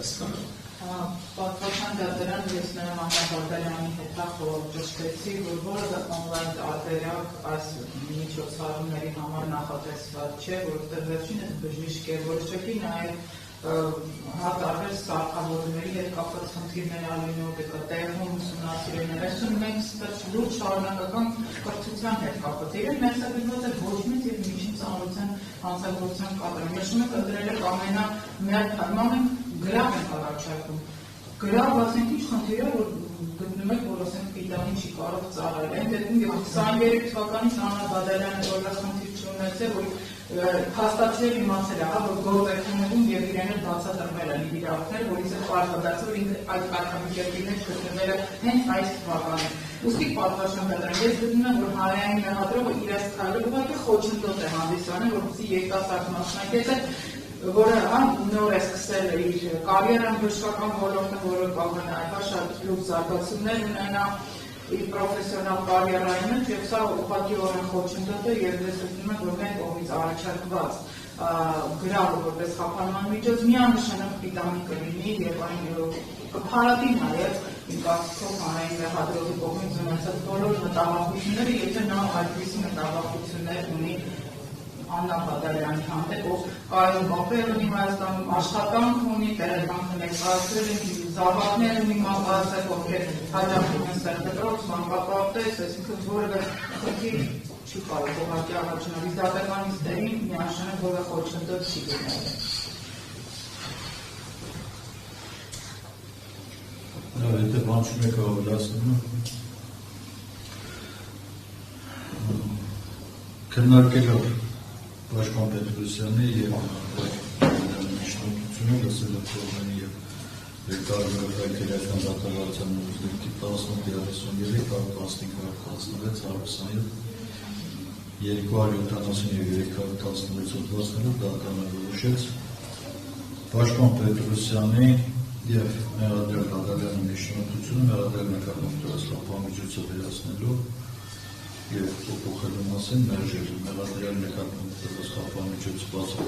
Հայաստանում։ Պատվական դատարան ես նրա Աննա հետ ճշտեցի, որ որևէ օնլայն տարբերակ այս միջոցառումների համար նախատեսված չէ, որովհետև վերջինս բժիշկ է, որոշակի նաև հատարբեր սարքավորումների հետ կապված խնդիրներ ալինող տեղում ուսումնասիրելներ, այսօր մենք ստեղ լուրջ շարունակական կրթության հետ կապված իրեն ներսագրված է ոչ մեծ և միջին ծանրության հանցագործության կատարում։ Նշում եք ընտրել եք ամենամեծ մենք գրավ ենք առաջարկում։ Գրավ ասենք ինչ խնդիր է, որ գտնում եք, որ ասենք պիտանի չի կարող ծառայել։ Այն դեպքում 23 թվականից Աննա Բադալյանը որևէ խնդիր չունեցել, որ հաստատել իմացել է, որ գործերում և իրեն բացատրվել են իր իրավունքները, որից է պարտադարձել, որ ինքը այդ կարգավիճակի մեջ գտնվել է հենց այս թվականին։ Ուստի պատվաշան դատարան, ես գտնում եմ, որ հանրային մեղադրողը իր այս քայլը ուղղակի խոչընդոտ է հանդիսանում, որպեսզի երիտասարդ մասնակիցը, որը նոր է սկսել իր կարիերան բժշկական ոլորտում, որը կարող է նաև շատ լուրջ զարգացումներ ունենա իր պրոֆեսիոնալ կարիերայի մեջ, և սա ուղղակիորեն խոչընդոտ է, և ես գտնում եմ, որ մեր կողմից առաջարկված գրավը որպես խափանման միջոց միանշանակ պիտանի կլինի և այն կփարատի նաև իմ կարծիքով հանրային մեղադրողի կողմից ունեցած բոլոր մտավախությունները, եթե նա այդպիսի մտավախություններ ունի Աննա Բադալյանի հանդեպ, ով կայուն բախեր ունի Հայաստանում, աշխատանք ունի, տեղեկանքը ներկայացրել են, զավակներ ունի մանկահասակ, ովքեր հաճախում են ստեղծագործ, մանկապարտեզ, այսինքն որևէ խնդիր չի կարող ուղղակի առաջանալ, իզդատականիստերին միանշանակ որևէ խոչընդոտ չի գտնել։ Եթե բան չունեք ավելացնում, քննարկելով Պաշտպան Պետրոսյանի և միջնորդությունը լսել է կողմերի և Երկարագործական դատավարության նույնիսկ 18-33, 15-16, 270 և 276 հոդվածներով դատանավորոշեց Պաշտպան Պետրոսյանի և Մեղադրյալ Բադալյանի միջնորդությունը մեղադրյալ նկատմամբ խափամիջոցը վերացնելու և փոփոխելու մասին մերժել մեղադրյալ նկատմամբ խափամիջոցը բացառ